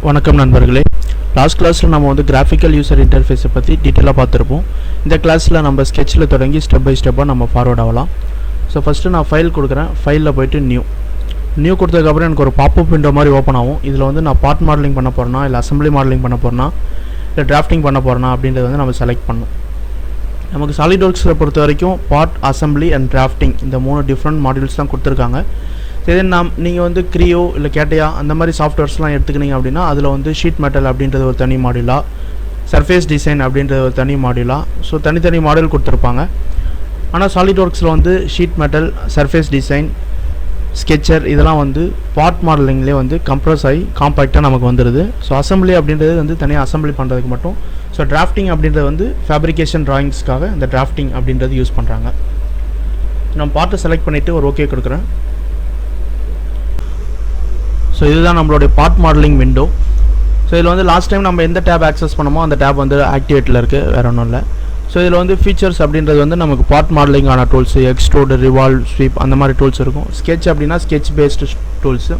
வணக்கம் நண்பர்களே. லாஸ்ட் கிளாஸில் நம்ம வந்து கிராஃபிக்கல் யூசர் இன்டர்ஃபேஸை பற்றி டீட்டெயிலாக பார்த்துருப்போம். இந்த கிளாஸில் நம்ம ஸ்கெட்சில் தொடங்கி ஸ்டெப் பை ஸ்டெப்பாக நம்ம ஃபார்வர்ட் ஆகலாம். ஸோ ஃபஸ்ட்டு நான் ஃபைல் கொடுக்குறேன். ஃபைலில் போய்ட்டு நியூ கொடுத்ததுக்கப்புறம் எனக்கு ஒரு பாப்அப் விண்டோ மாதிரி ஓப்பன் ஆகும். இதில் வந்து நான் பார்ட் மாடலிங் பண்ண போகிறேன்னா, இல்லை அசம்பிளி மாடலிங் பண்ண போகிறேன்னா, இல்லை டிராஃப்டிங் பண்ண போகிறேன்னா அப்படின்றது வந்து நம்ம செலக்ட் பண்ணணும். நமக்கு சாலிட்வொர்க்ஸில் பொறுத்த வரைக்கும் பார்ட், அசம்பிளி அண்ட் டிராஃப்டிங் இந்த 3 டிஃப்ரெண்ட் மாடியூல்ஸ் தான் கொடுத்துருக்காங்க. இதே நீங்கள் வந்து கிரியோ இல்லை கேட்டையா அந்த மாதிரி சாஃப்ட்வேர்ஸ்லாம் எடுத்துக்கினீங்க அப்படின்னா அதில் வந்து ஷீட் மெட்டல் அப்படின்றது ஒரு தனி மாடியூலாக, சர்ஃபேஸ் டிசைன் அப்படின்றது ஒரு தனி மாடியூலாக, ஸோ தனித்தனி மாடல் கொடுத்துருப்பாங்க. ஆனால் சாலிட்வொர்க்ஸில் வந்து ஷீட் மெட்டல், சர்ஃபேஸ் டிசைன், ஸ்கெட்சர் இதெல்லாம் வந்து பார்ட் மாடலிங்லேயே வந்து கம்ப்ரஸ் ஆகி காம்பேக்டாக நமக்கு வந்துடுது. ஸோ அசம்பிளி அப்படின்றது வந்து தனியாக அசம்பிளி பண்ணுறதுக்கு மட்டும். ஸோ டிராஃப்டிங் அப்படின்றது வந்து ஃபேப்ரிகேஷன் ட்ராயிங்ஸ்க்காக இந்த டிராஃப்டிங் அப்படின்றது யூஸ் பண்ணுறாங்க. நான் பார்ட்டை செலக்ட் பண்ணிவிட்டு ஒரு ஓகே கொடுக்குறேன். ஸோ இதுதான் நம்மளுடைய பார்ட் மாடலிங் விண்டோ. ஸோ இதில் வந்து லாஸ்ட் டைம் நம்ம எந்த டேப் ஆக்சஸ் பண்ணமோ அந்த டேப் வந்து ஆக்டிவேட்டில் இருக்குது, வேறு ஒன்றும் இல்லை. ஸோ இதில் வந்து ஃபீச்சர்ஸ் அப்படின்றது வந்து நமக்கு பார்ட் மாடலிங்கான டூல்ஸு, எக்ஸ்ட்ரூட், ரிவால்வ், ஸ்வீப் அந்த மாதிரி டூல்ஸ் இருக்கும். ஸ்கெட்ச் அப்படின்னா sketch based tools.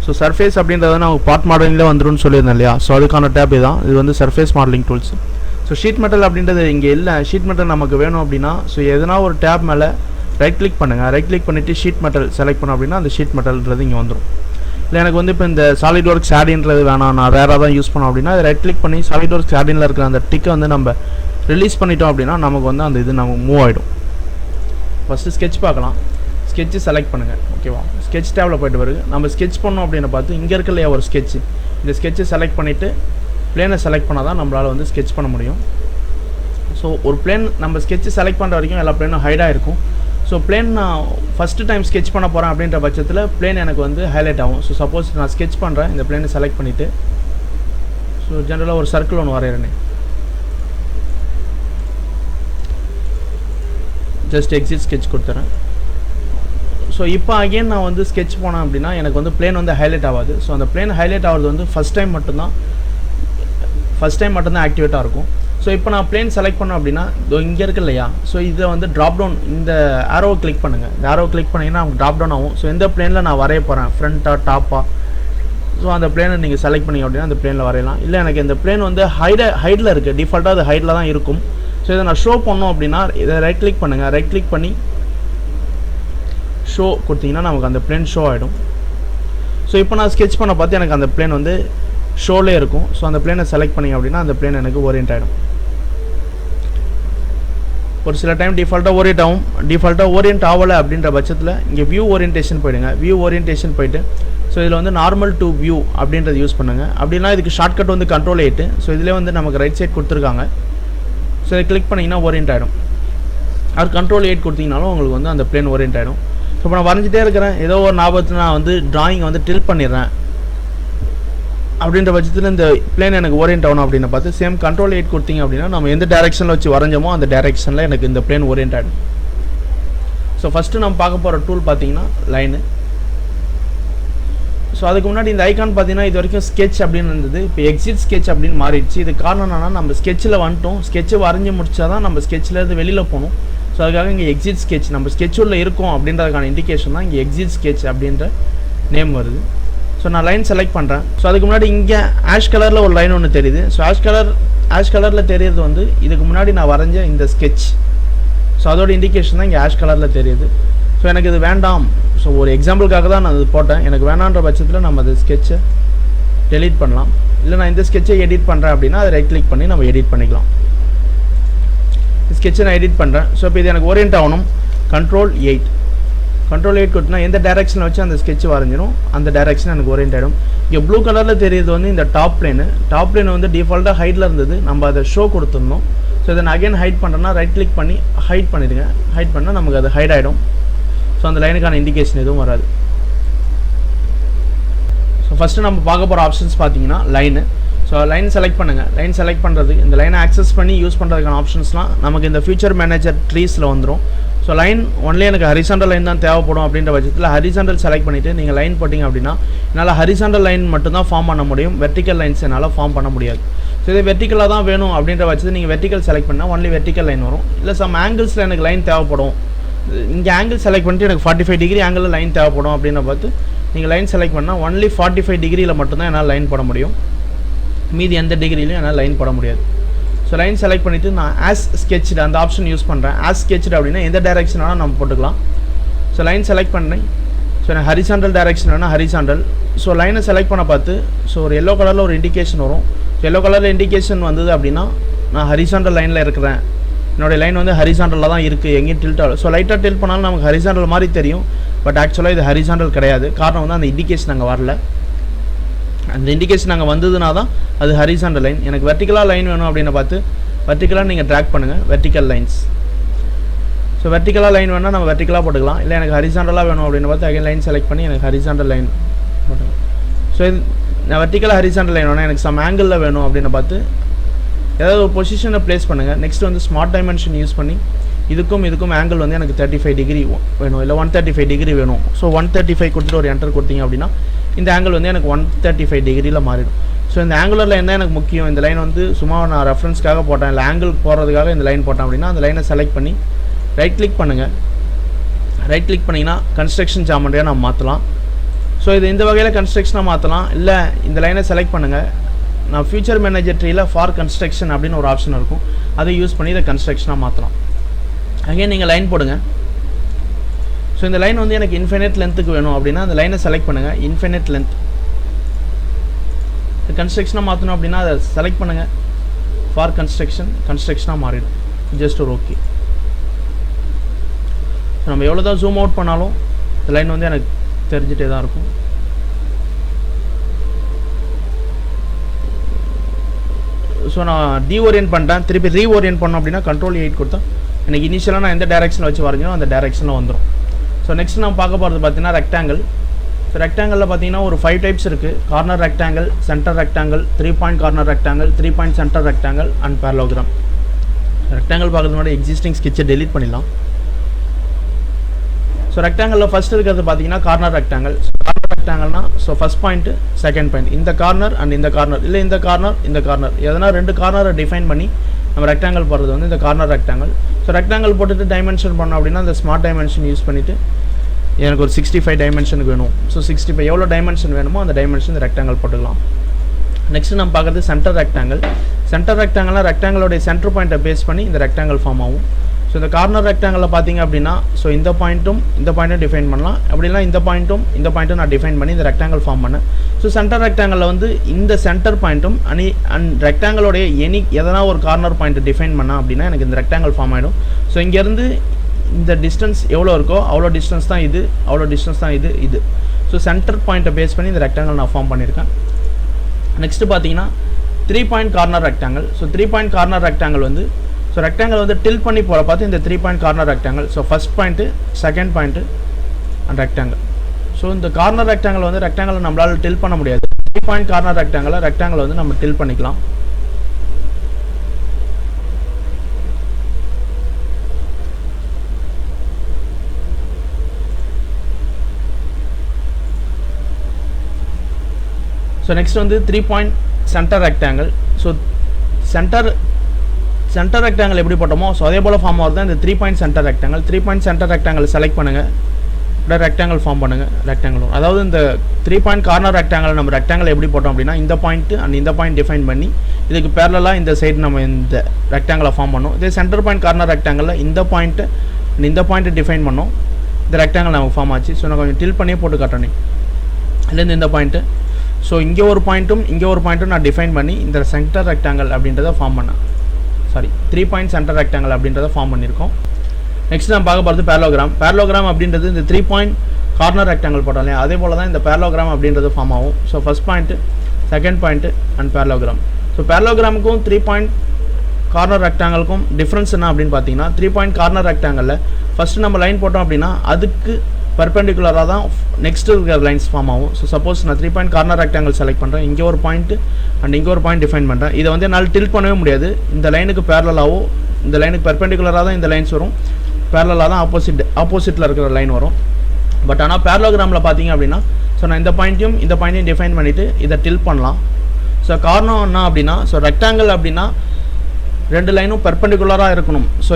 So surface அப்படின்றது நமக்கு பார்ட் மாடலிங்கில் வந்துடும் சொல்லியிருந்தேன் இல்லையா. ஸோ அதுக்கான டேப் இதுதான். இது வந்து surface modelling tools. So sheet metal அப்படின்றது இங்கே இல்லை. ஷீட் மெட்டல் நமக்கு வேணும் அப்படின்னா ஸோ எதனா ஒரு டேப் மேலே ரைட் கிளிக் பண்ணுங்கள். ரைட் கிளிக் பண்ணிவிட்டு ஷீட் மெட்டல் செலக்ட் பண்ணோம் அப்படின்னா அந்த ஷீட் மெட்டல்ன்றது இங்கே வந்துடும். இல்லை எனக்கு வந்து இப்போ இந்த சாலிட்வொர்க்ஸ் ஆடின்றது வேணாம், நான் வேறு தான் யூஸ் பண்ணோம் அப்படின்னா அதை ரைட் கிளிக் பண்ணி சாலிட்வொர்க்ஸ் ஆடினில் இருக்கிற அந்த டிக்கை வந்து நம்ம ரிலீஸ் பண்ணிட்டோம் அப்படின்னா நமக்கு வந்து அந்த இது நமக்கு மூவ் ஆகிடும். ஃபஸ்ட்டு ஸ்கெட்ச் பார்க்கலாம். ஸ்கெட்சு செலக்ட் பண்ணுங்கள். ஓகேவா, ஸ்கெட்ச் டேபில் போய்ட்டு வருது. நம்ம ஸ்கெட்ச் பண்ணோம் அப்படின்னு பார்த்து இங்கே இருக்க இல்லையா ஒரு ஸ்கெட்ச், இந்த ஸ்கெட்சை செலக்ட் பண்ணிவிட்டு பிளேனை செலக்ட் பண்ணால் தான் நம்மளால் வந்து ஸ்கெட்ச் பண்ண முடியும். ஸோ ஒரு பிளேன் நம்ம ஸ்கெட்சு செலக்ட் பண்ணுற வரைக்கும் எல்லா பிளேனும் ஹைடாக இருக்கும். ஸோ பிளேன் நான் ஃபஸ்ட்டு டைம் ஸ்கெட்ச் பண்ண போகிறேன் அப்படின்ற பட்சத்தில் பிளேன் எனக்கு வந்து ஹைலைட் ஆகும். ஸோ சப்போஸ் நான் ஸ்கெட்ச் பண்ணுறேன், இந்த பிளேனை செலக்ட் பண்ணிவிட்டு ஸோ ஜென்ரலாக ஒரு சர்க்கிள் ஒன்று வரைகிறேன். ஜஸ்ட் எக்ஸிட் ஸ்கெட்ச் கொடுத்துறேன். ஸோ இப்போ அகெயின் நான் வந்து ஸ்கெட்ச் போனேன் அப்படின்னா எனக்கு வந்து பிளேன் வந்து ஹைலைட் ஆகாது. ஸோ அந்த பிளேன் ஹைலைட் ஆகிறது வந்து ஃபஸ்ட் டைம் மட்டும்தான் ஆக்டிவேட்டாக இருக்கும். ஸோ இப்போ நான் பிளேன் செலக்ட் பண்ணேன் அப்படின்னா இங்கே இருக்கு இல்லையா, ஸோ இதை வந்து ட்ராப் டவுன் இந்த ஆரோவை கிளிக் பண்ணுங்கள். இந்த ஆரோவை கிளிக் பண்ணிங்கன்னா அவங்க ட்ராப் டவுன் ஆகும். ஸோ எந்த பிளேனில் நான் வரைய போகிறேன், ஃப்ரண்ட்டாக டாப்பாக, ஸோ அந்த பிளேனை நீங்கள் செலக்ட் பண்ணிங்க அப்படின்னா அந்த பிளேனில் வரையலாம். இல்லை எனக்கு இந்த பிளேன் வந்து ஹைட்டில் இருக்குது, டிஃபால்ட்டாக அது ஹைட்டில் தான் இருக்கும். ஸோ இதை நான் ஷோ பண்ணோம் அப்படின்னா இதை ரைட் கிளிக் பண்ணுங்கள். ரைட் கிளிக் பண்ணி ஷோ கொடுத்தீங்கன்னா நமக்கு அந்த பிளேன் ஷோ ஆகிடும். ஸோ இப்போ நான் ஸ்கெட்ச் பண்ண பார்த்து எனக்கு அந்த பிளேன் வந்து ஷோலே இருக்கும். ஸோ அந்த பிளேனை செலக்ட் பண்ணிங்க அப்படின்னா அந்த பிளேன் எனக்கு ஓரியன்ட் ஆகிடும். ஒரு சில டைம் டிஃபால்ட்டாக ஓரியன்ட் ஆகும். டிஃபால்ட்டாக ஓரியன்ட் ஆகலை அப்படின்ற பட்சத்தில் இங்கே வியூ ஓரியன்டேஷன் போயிடுங்க. வியூ ஓரியன்டேஷன் போய்ட்டு ஸோ இதில் வந்து நார்மல் டு வியூ அப்படின்றது யூஸ் பண்ணுங்கள். அப்படின்னா இதுக்கு ஷார்ட்கட் வந்து Ctrl 8. ஸோ இதிலே வந்து நமக்கு ரைட் சைட் கொடுத்துருக்காங்க. ஸோ இதை கிளிக் பண்ணிங்கன்னா ஓரியன்ட் ஆகிடும். அது Ctrl 8 கொடுத்தீங்கனாலும் உங்களுக்கு வந்து அந்த பிளேன் ஓரியன்ட் ஆகிடும். ஸோ இப்போ நான் வரைஞ்சிட்டே இருக்கிறேன், ஏதோ ஒரு ஞாபகத்தில் நான் வந்து ட்ராயிங்கை வந்து டில்ட் பண்ணிடுறேன் அப்படின்ற பட்சத்தில் இந்த பிளேன் எனக்கு ஓரியன்ட் ஆகணும் அப்படின்னு பார்த்து சேம் Ctrl 8 கொடுத்தீங்க அப்படின்னா நம்ம எந்த டேரெக்ஷனில் வச்சு வரைஞ்சோமோ அந்த டேரெக்ஷனில் எனக்கு இந்த பிளேன் ஓரியன்ட் ஆகிடும். ஸோ ஃபஸ்ட்டு நம்ம பார்க்க போகிற டூல் பார்த்தீங்கன்னா லைனு. ஸோ அதுக்கு முன்னாடி இந்த ஐக்கான் பார்த்தீங்கன்னா இது வரைக்கும் ஸ்கெட்ச் அப்படின்னு இருந்தது, இப்போ எக்ஸிட் ஸ்கெட்ச் அப்படின்னு மாறிடுச்சு. இது காரணம் என்னன்னா நம்ம ஸ்கெட்சில் வந்துட்டோம், ஸ்கெட்சை வரைஞ்சி முடிச்சா தான் நம்ம ஸ்கெட்சிலேருந்து வெளியில் போகணும். ஸோ அதுக்காக இங்கே எக்ஸிட் ஸ்கெட்ச் நம்ம ஸ்கெட்சுள்ள இருக்கும் அப்படின்றதுக்கான இண்டிகேஷன் தான் இங்கே எக்ஸிட் ஸ்கெட்ச் அப்படின்ற நேம் வருது. ஸோ நான் லைன் செலக்ட் பண்ணுறேன். ஸோ அதுக்கு முன்னாடி இங்கே ஆஷ் கலரில் ஒரு லைன் ஒன்று தெரியுது. ஸோ ஆஷ் கலரில் தெரியுது வந்து இதுக்கு முன்னாடி நான் வரைஞ்ச இந்த ஸ்கெட்ச். ஸோ அதோட இண்டிகேஷன் தான் இங்கே ஆஷ் கலரில் தெரியுது. ஸோ எனக்கு இது வேண்டாம். ஸோ ஒரு எக்ஸாம்பிளுக்காக தான் நான் இது போட்டேன். எனக்கு வேணான்ற பட்சத்தில் நம்ம அந்த ஸ்கெட்சை டெலீட் பண்ணலாம். இல்லை நான் இந்த ஸ்கெட்சை எடிட் பண்ணுறேன் அப்படின்னா அதை ரைட் கிளிக் பண்ணி நம்ம எடிட் பண்ணிக்கலாம். ஸ்கெட்சை நான் எடிட் பண்ணுறேன். ஸோ இப்போ இது எனக்கு ஓரியன்ட் ஆகணும். Ctrl 8 கொடுத்தனா எந்த டேரெக்ஷனில் வச்சு அந்த ஸ்கெட்ச் வரைஞ்சிடும் அந்த டேரெக்ஷன் எனக்கு ஓரியன்ட் ஆகிடும். இங்கே ப்ளூ கலரில் தெரியுது வந்து இந்த டாப் பிளேன் வந்து டிஃபால்ட்டாக ஹைட்டில் இருந்தது, நம்ம அதை ஷோ கொடுத்துருந்தோம். ஸோ இதை நான் அகைன் ஹைட் பண்ணுறேன்னா ரைட் கிளிக் பண்ணி ஹைட் பண்ணிடுங்க. ஹைட் பண்ணால் நமக்கு அது ஹைட் ஆகிடும். ஸோ அந்த லைனுக்கான இண்டிகேஷன் எதுவும் வராது. ஸோ ஃபஸ்ட்டு நம்ம பார்க்க போகிற ஆப்ஷன்ஸ் பார்த்தீங்கன்னா லைனு. ஸோ லைன் செலக்ட் பண்ணுங்கள். லைன் செலக்ட் பண்ணுறது இந்த லைனை ஆக்சஸ் பண்ணி யூஸ் பண்ணுறதுக்கான ஆப்ஷன்ஸ்லாம் நமக்கு இந்த ஃபியூச்சர் மேனேஜர் ட்ரீஸில் வந்துடும். ஸோ லைன் ஒன்லி எனக்கு ஹரிசாண்டல் லைன் தான் தேவைப்படும் அப்படின்ற பட்சத்தில் ஹரிசாண்டல் செலக்ட் பண்ணிவிட்டு நீங்கள் லைன் போட்டிங்க அப்படின்னா என்னால் ஹரிசாண்டல் லைன் மட்டும்தான் ஃபார்ம் பண்ண முடியும், வெர்டிக்கல் லைன்ஸ் என்னால் ஃபார்ம் பண்ண முடியாது. ஸோ இது வெர்டிக்கலாக தான் வேணும் அப்படின்ற பட்சத்தில் நீங்கள் வெர்டிக்கல் செலக்ட் பண்ணால் ஒன்லி வெர்டிக்கல் லைன் வரும். இல்லை சம் ஆங்கிள்ஸில் எனக்கு லைன் தேவைப்படும், இங்கே ஆங்கிள் செலக்ட் பண்ணிட்டு எனக்கு 45 டிகிரி ஆங்கிளில் லைன் தேவைப்படும் அப்படின்னு பார்த்து நீங்கள் லைன் செலக்ட் பண்ணால் ஒன்லி 45 டிகிரியில் மட்டும்தான் என்னால் லைன் போட முடியும். மீதி எந்த டிகிரிலையும் என்னால் லைன் போட முடியாது. ஸோ லைன் செலக்ட் பண்ணிவிட்டு நான் ஆஸ் ஸ்கெட்ச்டு அந்த ஆப்ஷன் யூஸ் பண்ணுறேன். ஆஸ் ஸ்கெட்ச்டு அப்படின்னா எந்த டைரெக்ஷன் வேணால் நம்ம போட்டுக்கலாம். ஸோ லைன் செலக்ட் பண்ணேன். ஸோ நான் ஹரிசாண்டல் டைரெக்ஷன் வேணால் ஹரிசாண்டல். ஸோ லைனை செலக்ட் பண்ண பார்த்து ஸோ ஒரு எல்லோ கலரில் ஒரு இண்டிகேஷன் வரும். ஸோ எல்லோ கலரில் இண்டிகேஷன் வந்தது அப்படின்னா நான் ஹரிசாண்டல் லைனில் இருக்கிறேன், என்னோடய லைன் வந்து ஹரிசாண்டலில் தான் இருக்குது, எங்கேயும் டில்ட் ஆகும். ஸோ லைட்டாக டில்ட் பண்ணாலும் நமக்கு ஹரிசாண்டல் மாதிரி தெரியும், பட் ஆக்சுவலாக இது ஹரிசாண்டல் கிடையாது. காரணம் வந்து அந்த இண்டிகேஷன் அங்கே வரல. அந்த இண்டிகேஷன் அங்கே வந்ததுனா தான் அது ஹரிசாண்டல் லைன். எனக்கு வெர்டிக்கலாக லைன் வேணும் அப்படின்னு பார்த்து வெர்டிக்கலாக நீங்கள் ட்ராக் பண்ணுங்கள், வெர்டிக்கல் லைன்ஸ். ஸோ வெர்டிக்கலாக லைன் வேணால் நம்ம வெர்டிக்கலாக போட்டுக்கலாம். இல்லை எனக்கு ஹரிசாண்டலாக வேணும் அப்படின்னு பார்த்து அகைன் லைன் செலக்ட் பண்ணி எனக்கு ஹரிசாண்டல் லைன் போட்டுக்கலாம். ஸோ இது நான் வெர்டிக்கலாக ஹரிசாண்டல் லைன் வேணும், எனக்கு சம் ஆங்கிளில் வேணும் அப்படின்னு பார்த்து ஏதாவது ஒரு பொசிஷனை ப்ளேஸ் பண்ணுங்கள். நெக்ஸ்ட் வந்து ஸ்மார்ட் டைமென்ஷன் யூஸ் பண்ணி இதுக்கும் ஆங்கிள் வந்து எனக்கு 35 டிகிரி வேணும், இல்லை 135 டிகிரி வேணும். ஸோ 135 கொடுத்துட்டு ஒரு என்டர் கொடுத்தீங்க அப்படின்னா இந்த ஆங்கிள் வந்து எனக்கு 135 டிகிரியில் மாறிடும். ஸோ இந்த ஆங்குலர் லைன் தான் எனக்கு முக்கியம். இந்த லைன் வந்து சும்மா நான் ரெஃபரன்ஸ்க்காக போட்டேன், இல்லை ஆங்கிள் போடுறதுக்காக இந்த லைன் போட்டேன் அப்படின்னா அந்த லைனை செலக்ட் பண்ணி ரைட் கிளிக் பண்ணுங்கள். ரைட் கிளிக் பண்ணிங்கன்னா கன்ஸ்ட்ரக்ஷன் ஜாமெண்ட்ரியாக நம்ம மாற்றலாம். ஸோ இது இந்த வகையில் கன்ஸ்ட்ரக்ஷனாக மாற்றலாம். இல்லை இந்த லைனை செலக்ட் பண்ணுங்கள், நான் ஃபியூச்சர் மேனேஜர் ட்ரீயில் ஃபார் கன்ஸ்ட்ரக்ஷன் அப்படின்னு ஒரு ஆப்ஷன் இருக்கும், அதை யூஸ் பண்ணி இதை கன்ஸ்ட்ரக்ஷனாக மாற்றலாம். அகைன் நீங்கள் லைன் போடுங்க. ஸோ இந்த லைன் வந்து எனக்கு இன்ஃபினிட் லென்த்துக்கு வேணும் அப்படின்னா அந்த லைனை செலக்ட் பண்ணுங்கள், இன்ஃபினிட் லென்த். கன்ஸ்ட்ரக்ஷனாக மாற்றணும் அப்படின்னா அதை செலக்ட் பண்ணுங்கள், ஃபார் கன்ஸ்ட்ரக்ஷனாக மாறிடும். ஜஸ்ட் ஒரு ஓகே. ஸோ நம்ம எவ்வளோ தான் ஜூம் அவுட் பண்ணாலும் இந்த லைன் வந்து எனக்கு தெரிஞ்சிட்டே தான் இருக்கும். ஸோ நான் டீஓரியன்ட் பண்ணிட்டேன், திருப்பி ரீஓரியன்ட் பண்ணோம் அப்படின்னா கண்ட்ரோல் 8 கொடுத்தா எனக்கு இனிஷியலாக நான் எந்த டேரெக்ஷனில் வச்சு வரைஞ்சோ அந்த டேரெக்ஷனில் வந்துடும். ஸோ நெக்ஸ்ட் நம்ம பார்க்க போகிறது பார்த்தீங்கன்னா ரெக்டாங்கிள். ஸோ ரெக்டாங்கிளில் பார்த்தீங்கன்னா ஒரு 5 டைப்ஸ் இருக்குது. Corner rectangle, centre rectangle, 3 point corner rectangle, 3 point centre rectangle and parallelogram. Rectangle பார்க்கறது முன்னாடி எக்ஸிஸ்டிங் ஸ்கெட்சை டெலீட் பண்ணிடலாம். ஸோ ரெக்டாங்கிளில் ஃபஸ்ட் இருக்கிறது பார்த்தீங்கன்னா கார்னர் ரெக்டாங்கிள். கார்னர் ரெக்டாங்கிள்னா so first point, second point, இந்த கார்னர் அண்ட் இந்த கார்னர், இல்லை இந்த கார்னர் எதனா 2 கார்னரை டிஃபைன் பண்ணி நம்ம ரெக்டாங்கிள் போடுறது வந்து இந்த கார்னர் ரெக்டாங்கிள். ஸோ ரெக்டாங்கிள் போட்டுட்டு டைமென்ஷன் பண்ணோம் அப்படின்னா அந்த ஸ்மார்ட் டைமென்ஷன் யூஸ் பண்ணிவிட்டு எனக்கு ஒரு 65 டைமென்ஷனுக்கு வேணும். ஸோ 65 எவ்வளோ டைமென்ஷன் வேணுமோ அந்த டைமென்ஷன் இந்த ரெக்டாங்கிள் போட்டுக்கலாம். நெக்ஸ்ட் நம்ம பார்க்குறது சென்டர் ரெக்டாங்கிள். சென்டர் ரெக்டாங்கிள்னா ரெக்டாங்கிளோடைய சென்டர் பாயிண்ட்டை பேஸ் பண்ணி இந்த ரெக்டாங்கிள் ஃபார்ம் ஆகும். ஸோ இந்த கார்னர் ரெக்டாங்கிளில் பார்த்தீங்க அப்படின்னா ஸோ இந்த பாயிண்ட்டும் டிஃபைன் பண்ணலாம், அப்படின்னா இந்த பாயிண்ட்டும் நான் டிஃபைன் பண்ணி இந்த ரெக்டாங்கிள் ஃபார்ம் பண்ணேன். ஸோ சென்டர் ரெக்டாங்கிளில் வந்து இந்த சென்டர் பாயிண்ட்டும் அண்ட் ரெக்டாங்கிளோடைய எதனா ஒரு கார்னர் பாயிண்ட்டை டிஃபைன் பண்ணால் அப்படின்னா எனக்கு இந்த ரெக்டாங்கிள் ஃபார்ம் ஆகிடும். ஸோ இங்கேருந்து இந்த டிஸ்டன்ஸ் எவ்வளோ இருக்கோ அவ்வளோ டிஸ்டன்ஸ் தான் இது. ஸோ சென்டர் பாயிண்ட்டை பேஸ் பண்ணி இந்த ரெக்டாங்கிள் நான் ஃபார்ம் பண்ணியிருக்கேன். நெக்ஸ்ட்டு பார்த்தீங்கன்னா 3 point corner rectangle. So 3 point corner rectangle வந்து ஸோ ரெக்டாங்கிள் வந்து டில் பண்ணி போகிற பார்த்து இந்த 3 point corner rectangle. So first point, second point and rectangle. So இந்த கார்னர் ரெக்டாங்கிள் வந்து ரெக்டாங்கிள் நம்மளால் டில் பண்ண முடியாது. 3 பாயிண்ட் கார்னர் ரெக்டாங்கிள் வந்து நம்ம டில் பண்ணிக்கலாம். ஸோ நெக்ஸ்ட் வந்து 3 point centre rectangle. So centre rectangle எப்படி போட்டோமோ ஸோ அதே போல் ஃபார்ம் ஆகுது தான் இந்த 3 point centre rectangle. 3 point centre rectangle select பண்ணுங்கள், அப்படியே ரெக்டாங்கிள் ஃபார்ம் பண்ணுங்கள். ரெக்டாங்கிள் அதாவது இந்த 3 பாயிண்ட் கார்னர் ரெக்டாங்கிள் நம்ம ரெக்டாங்கிள் எப்படி போட்டோம் அப்படின்னா இந்த பாயிண்ட்டு அண்ட் இந்த பாயிண்ட் டிஃபைன் பண்ணி இதுக்கு பேரலாக இந்த சைடு நம்ம இந்த ரெக்டாங்கிளை ஃபார்ம் பண்ணோம். இதே சென்டர் பாயிண்ட் கார்னர் ரெக்டாங்கிளில் இந்த பாயிண்ட்டு டிஃபைன் பண்ணோம், இந்த ரெக்டாங்கிள் நமக்கு ஃபார்ம் ஆச்சு. ஸோ நான் கொஞ்சம் டில் பண்ணியே போட்டு காட்டணும். இதுலேருந்து இந்த பாயிண்ட்டு ஸோ இங்கே ஒரு பாயிண்ட்டும் நான் டிஃபைன் பண்ணி இந்த சென்டர் ரெக்டாங்கிள் அப்படின்றத ஃபார்ம் பண்ணேன். 3 பாயிண்ட் சென்டர் ரெக்டாங்கிள் அப்படின்றத ஃபார்ம் பண்ணியிருக்கோம். நெக்ஸ்ட் நம்ம பார்க்க போகிறது பேரலோகிராம் அப்படின்றது இந்த 3 பாயிண்ட் கார்னர் ரெக்டாங்கிள் போட்டோம் இல்லையா, அதே போல் தான் இந்த பேரலோகிராம் அப்படின்றது ஃபார்ம் ஆகும். So first point, second point and parallelogram. So பேரலோகிராமுக்கும் 3 பாயிண்ட் கார்னர் ரெக்டாங்கிளுக்கும் டிஃப்ரென்ஸ் என்ன அப்படின்னு பார்த்தீங்கன்னா 3 பாயிண்ட் கார்னர் ரெக்டாங்கிளில் ஃபஸ்ட்டு நம்ம லைன் போட்டோம் அப்படின்னா அதுக்கு பர்பெண்டிகுலராக தான் நெக்ஸ்ட் இருக்கிற லைன்ஸ் ஃபார்ம் ஆகும். ஸோ சப்போஸ் நான் 3 பாயிண்ட் கார்னர் ரெக்டாங்கிள் செலக்ட் பண்ணுறேன், இங்கே ஒரு பாயிண்ட்டு அண்ட் இங்கே ஒரு பாயிண்ட் டிஃபைன் பண்ணுறேன். இதை வந்து என்னால் டில்ட் பண்ணவே முடியாது. இந்த லைனுக்கு பேரலாகவோ இந்த லைனுக்கு பர்பெண்டிகுலராக தான் இந்த லைன்ஸ் வரும், பேரலாக தான் ஆப்போசிட்டில் இருக்கிற லைன் வரும். பட் ஆனால் பேரலோகிராமில் பார்த்தீங்க அப்படின்னா ஸோ நான் இந்த பாயிண்ட்டையும் டிஃபைன் பண்ணிவிட்டு இதை டில்ட் பண்ணலாம். ஸோ காரணம் என்ன அப்படின்னா ஸோ ரெக்டாங்கிள் அப்படின்னா 2 லைனும் பர்பெண்டிகுலராக இருக்கணும். So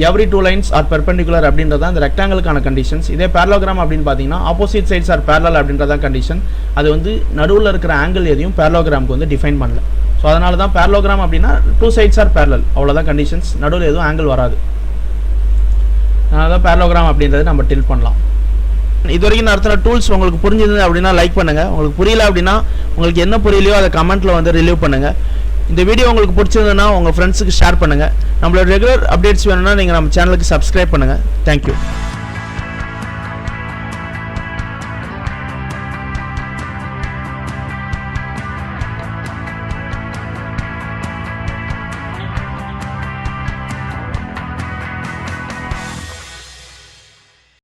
every two lines are perpendicular அப்படின்றதா இந்த ரெக்டாங்கிளுக்கான கண்டிஷன்ஸ். இதே parallelogram அப்படின்னு பார்த்தீங்கன்னா ஆப்போசிட் சைட்ஸ் ஆர் parallel அப்படின்றதா கண்டிஷன். அது வந்து நடுவில் இருக்கிற ஆங்கிள் எதையும் parallelogramக்கு வந்து டிஃபைன் பண்ணல. ஸோ அதனால தான் parallelogram அப்படின்னா டூ சைட்ஸ் ஆர் parallel, அவ்வளோதான் கண்டிஷன்ஸ், நடுவில் எதுவும் ஆங்கிள் வராது. அதனால தான் parallelogram அப்படின்றது நம்ம டில் பண்ணலாம். இது வரைக்கும் நடத்துகிற டூல்ஸ் உங்களுக்கு புரிஞ்சிருந்தது அப்படின்னா லைக் பண்ணுங்கள். உங்களுக்கு புரியல அப்படின்னா உங்களுக்கு என்ன புரியலையோ அதை கமெண்ட்டில் வந்து ரிலீவ் பண்ணுங்கள். இந்த வீடியோ உங்களுக்கு பிடிச்சிருந்ததுன்னா உங்கள் ஃப்ரெண்ட்ஸுக்கு ஷேர் பண்ணுங்கள். நம்மளோட ரெகுலர் அப்டேட்ஸ் வேணும்னா நீங்கள் நம்ம சேனலுக்கு சப்ஸ்கிரைப் பண்ணுங்கள். தேங்க்யூ.